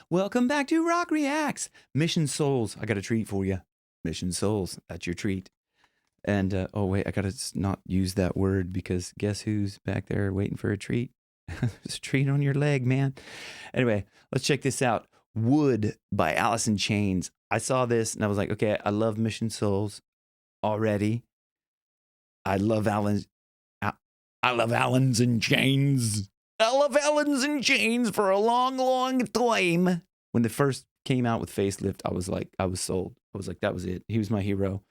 Welcome back to Rock Reacts. Mission Souls. I got a treat for you. Mission Souls. That's your treat. And, oh, wait, I got to not use that word because guess who's back there waiting for a treat? There's a treat on your leg, man. Anyway, let's check this out. Wood by Alice in Chains. I saw this and I was like, okay, I love Mission Souls already. I love Allen's in Chains. I love Allen's in Chains for a long, long time. When they first came out with Facelift, I was sold. I was like, that was it. He was my hero.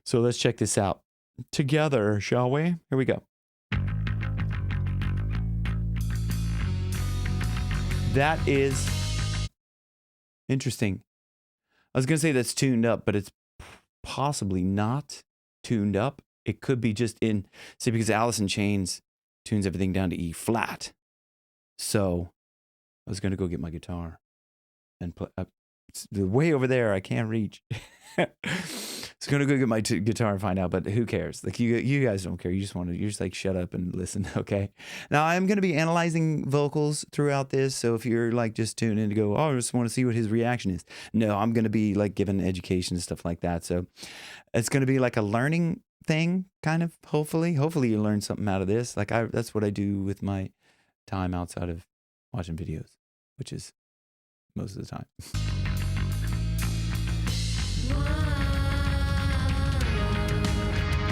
So let's check this out together, shall we? Here we go. That is interesting. I was going to say that's tuned up, but it's possibly not tuned up. It could be just in, see, because Alice in Chains tunes everything down to E flat. So I was going to go get my guitar and play. It's way over there. I can't reach. I was going to go get my guitar and find out, but who cares? Like you guys don't care. You're just like, shut up and listen. Okay. Now I'm going to be analyzing vocals throughout this. So if you're like just tuned in to go, oh, I just want to see what his reaction is. No, I'm going to be like giving education and stuff like that. So it's going to be like a learning thing, kind of, hopefully you learn something out of this. Like that's what I do with my time outside of watching videos, which is most of the time.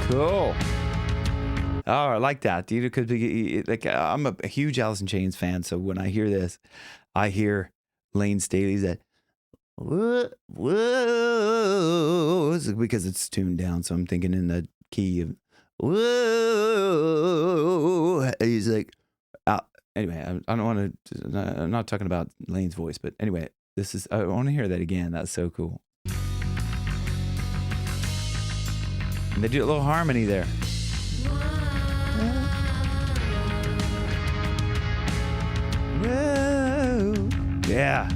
Cool. Oh, I like that, dude. It could be like I'm a huge Alice in Chains fan, so when I hear this, I hear Lane Staley's that whoa, because it's tuned down, so I'm thinking in the key of whoa. He's like, anyway, I don't want to. I'm not talking about Lane's voice, but anyway, I want to hear that again. That's so cool. And they do a little harmony there. Whoa. Yeah.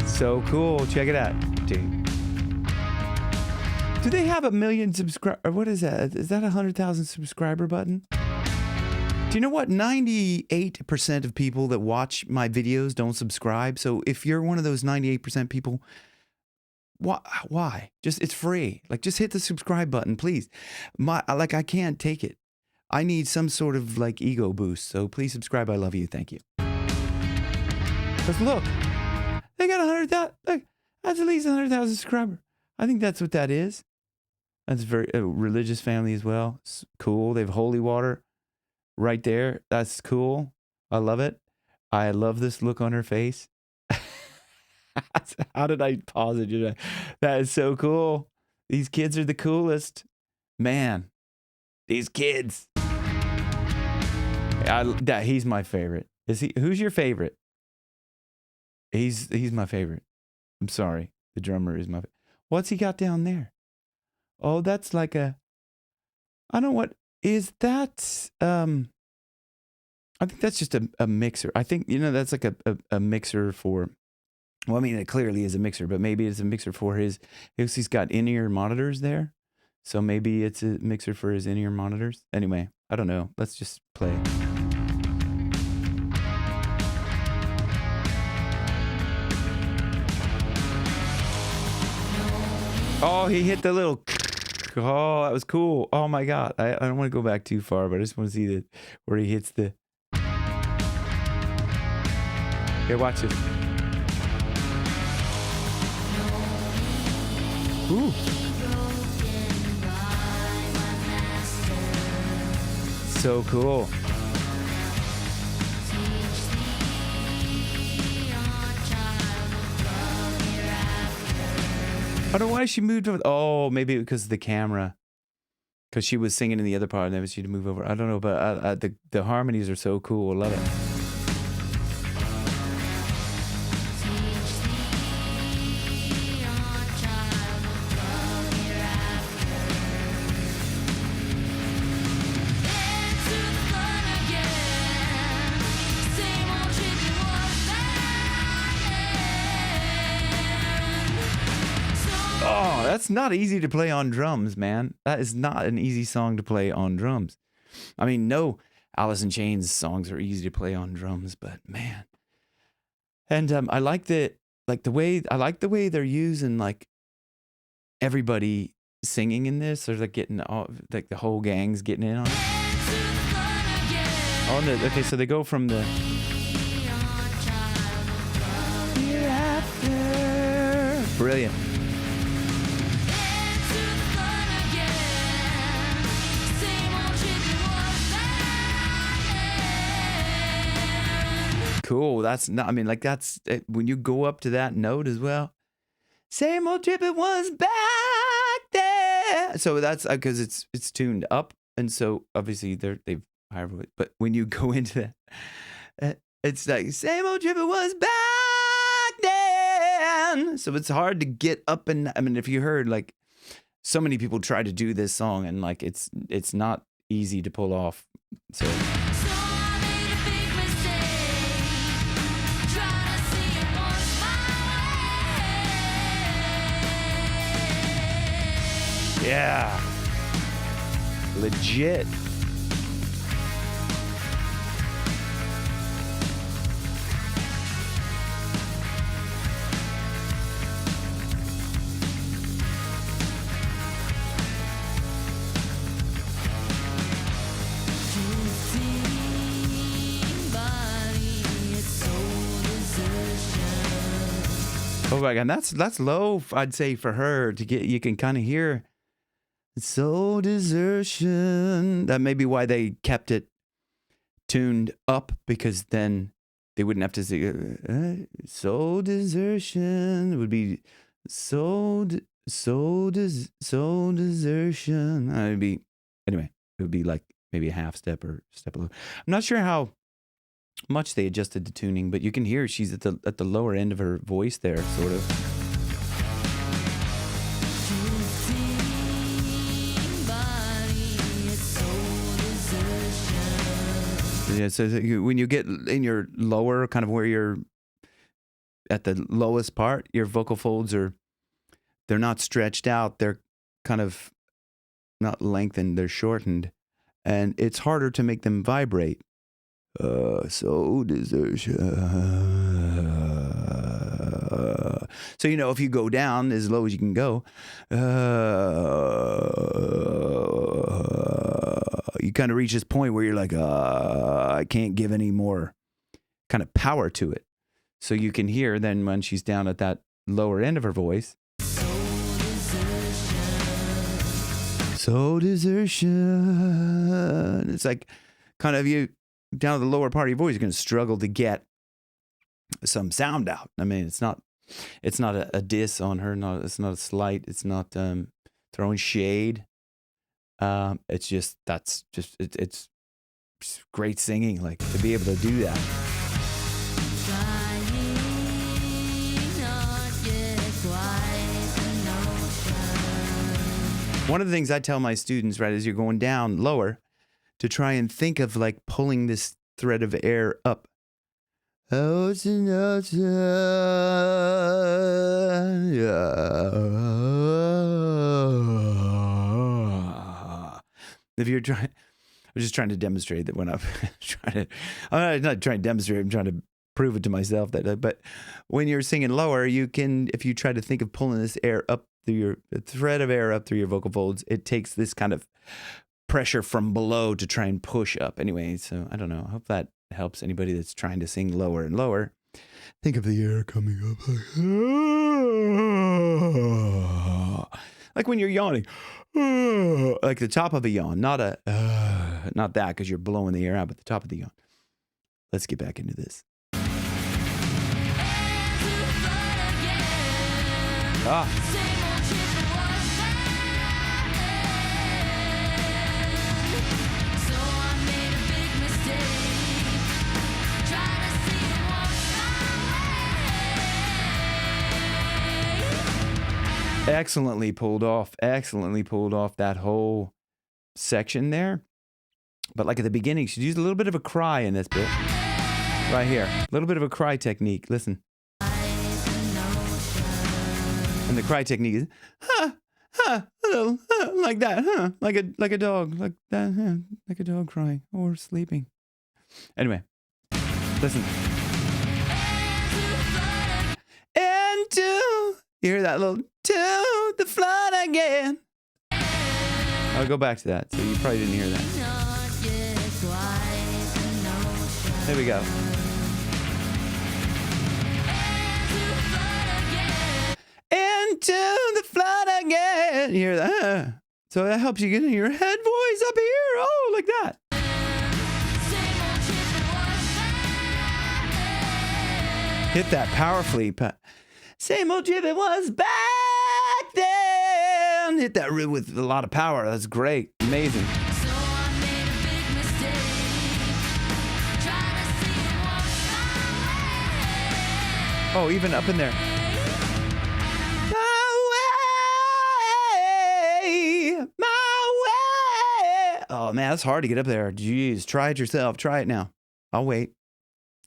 So cool. Check it out. Dude. Do they have 1 million subscribers? What is that? Is that 100,000 subscriber button? Do you know what? 98% of people that watch my videos don't subscribe. So if you're one of those 98% people, why? It's free. Like, just hit the subscribe button, please. I can't take it. I need some sort of like ego boost. So please subscribe. I love you. Thank you. Because look, they got 100,000. Look, that's at least 100,000 subscribers. I think that's what that is. That's a religious family as well. It's cool. They have holy water right there. That's cool. I love it. I love this look on her face. How did I pause it? That is so cool. These kids are the coolest. Man, these kids. He's my favorite. Is he? Who's your favorite? He's my favorite. I'm sorry. The drummer is my favorite. What's he got down there? Oh, that's like I don't know what is that. I think that's just a mixer. I think, that's like a mixer for, well, I mean, it clearly is a mixer, but maybe it's a mixer for he's got in-ear monitors there. So maybe it's a mixer for his in-ear monitors. Anyway, I don't know. Let's just play. Oh, he hit the little, oh, that was cool. Oh my God. I don't want to go back too far, but I just want to see where he hits the, here, watch it. Ooh. So cool. I don't know why she moved over. Oh, maybe because of the camera. Because she was singing in the other part and then she had to move over. I don't know, but the harmonies are so cool. I love it. Oh, that's not easy to play on drums, man. That is not an easy song to play on drums. I mean, no Alice in Chains songs are easy to play on drums, but man. And I like the way they're using like everybody singing in this. They're like getting all, like the whole gang's getting in on it. Oh no, okay, so they go from the brilliant. Cool. That's not, I mean, like that's when you go up to that note as well. Same old trip it was back there. So that's because it's tuned up, and so obviously they've higher voice. But when you go into that, it's like same old trip it was back then. So it's hard to get up, and I mean, if you heard like so many people try to do this song, and like it's not easy to pull off. So. Yeah. Legit. Oh my God, that's low, I'd say, for her to get. You can kind of hear soul desertion. That may be why they kept it tuned up, because then they wouldn't have to say soul desertion. It would be soul desertion. It'd be, anyway, it would be like maybe a half step or step below. I'm not sure how much they adjusted the tuning, but you can hear she's at the lower end of her voice there, sort of. Yeah, so when you get in your lower, kind of where you're at the lowest part, your vocal folds they're not stretched out. They're kind of not lengthened. They're shortened. And it's harder to make them vibrate. So desertion. So, if you go down as low as you can go, you kind of reach this point where you're like, I can't give any more kind of power to it. So you can hear then when she's down at that lower end of her voice. Soul desertion. It's like kind of you down at the lower part of your voice, you're going to struggle to get some sound out. I mean, it's not a diss on her. It's not a slight. It's not throwing shade. It's just it's great singing, like to be able to do that. One of the things I tell my students, right, as you're going down lower, to try and think of like pulling this thread of air up. If you're trying, I'm just trying to demonstrate that when I'm not trying to demonstrate, I'm trying to prove it to myself but when you're singing lower, you can, if you try to think of pulling this air up through the thread of air up through your vocal folds, it takes this kind of pressure from below to try and push up. Anyway, so I don't know. I hope that helps anybody that's trying to sing lower and lower. Think of the air coming up like when you're yawning, like the top of a yawn, not that because you're blowing the air out, but the top of the yawn. Let's get back into this. Excellently pulled off that whole section there. But like at the beginning, she used a little bit of a cry in this bit. Right here. A little bit of a cry technique. Listen. And the cry technique is, a little, like that, like a dog, like that, like a dog crying or sleeping. Anyway, listen. Into, you hear that little, to the flood again. I'll go back to that, so you probably didn't hear that. There we go. Into the flood again. You hear that? So that helps you get in your head voice up here. Oh, like that. Hit that powerfully. Same old trip it was back then. Hit that with a lot of power. That's great. Amazing. Oh, even up in there. My way. Oh, man, that's hard to get up there. Jeez, try it yourself. Try it now. I'll wait.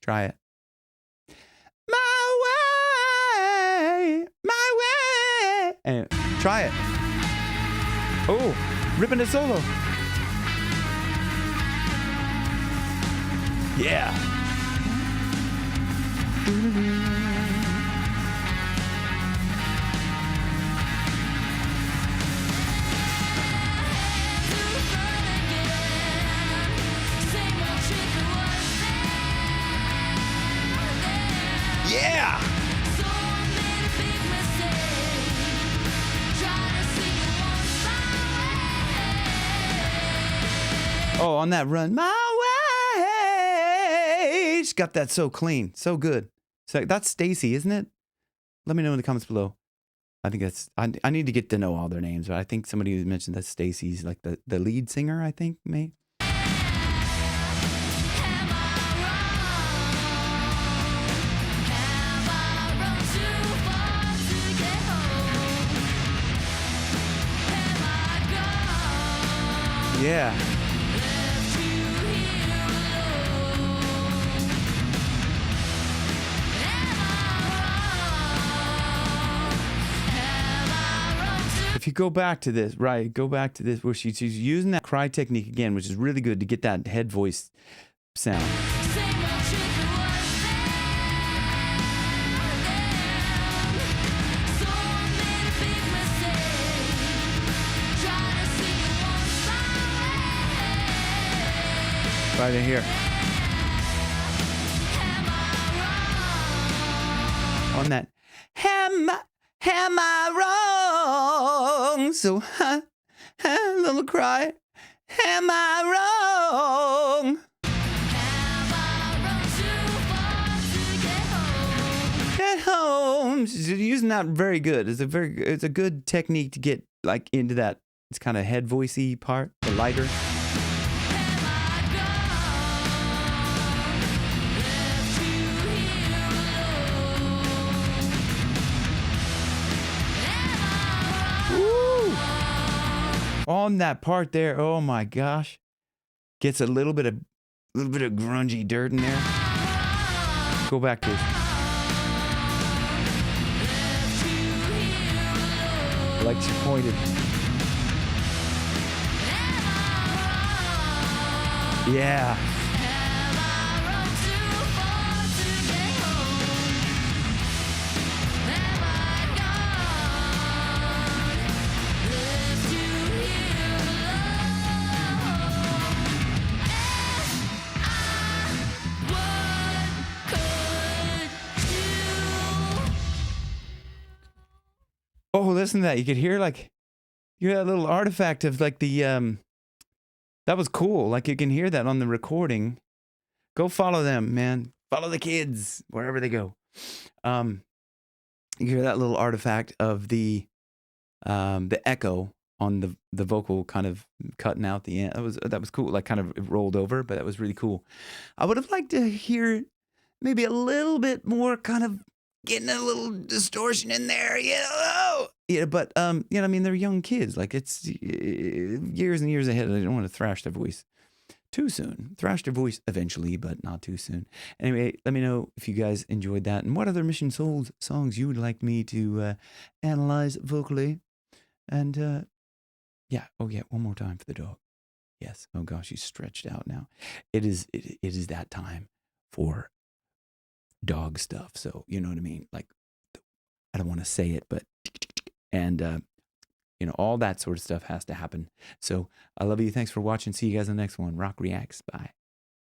Try it. My way. And try it. Oh, ripping a solo. Yeah. Yeah. Oh, on that run, my way. She's got that so clean, so good. So that's Stacy, isn't it? Let me know in the comments below. I think that's, I need to get to know all their names, but I think somebody mentioned that Stacy's like the lead singer, I think, maybe. Yeah. If you go back to this, right, go back to this where she's using that cry technique again, which is really good to get that head voice sound. Right in here. On that. Am I wrong? So, little cry. Am I wrong? Get home. She's using that very good. It's a good technique to get like into that. It's kind of head voicey part, the lighter. On that part there, oh my gosh, gets a little bit of grungy dirt in there. Go back to this. Like she pointed. Yeah. Oh, listen to that. You could hear like, you hear that little artifact of like the, that was cool. Like you can hear that on the recording. Go follow them, man. Follow the kids wherever they go. You hear that little artifact of the echo on the vocal kind of cutting out the end. That was cool. Like kind of rolled over, but that was really cool. I would have liked to hear maybe a little bit more kind of getting a little distortion in there, you know. Yeah, but you know, I mean, they're young kids. Like it's years and years ahead. They don't want to thrash their voice too soon. Thrash their voice eventually, but not too soon. Anyway, let me know if you guys enjoyed that and what other Mission Souls songs you would like me to analyze vocally. And yeah. Oh yeah. One more time for the dog. Yes. Oh gosh, he's stretched out now. It is that time for dog stuff. So you know what I mean. Like I don't want to say it, but and all that sort of stuff has to happen. So I love you. Thanks for watching. See you guys in the next one. Rock Reacts. Bye.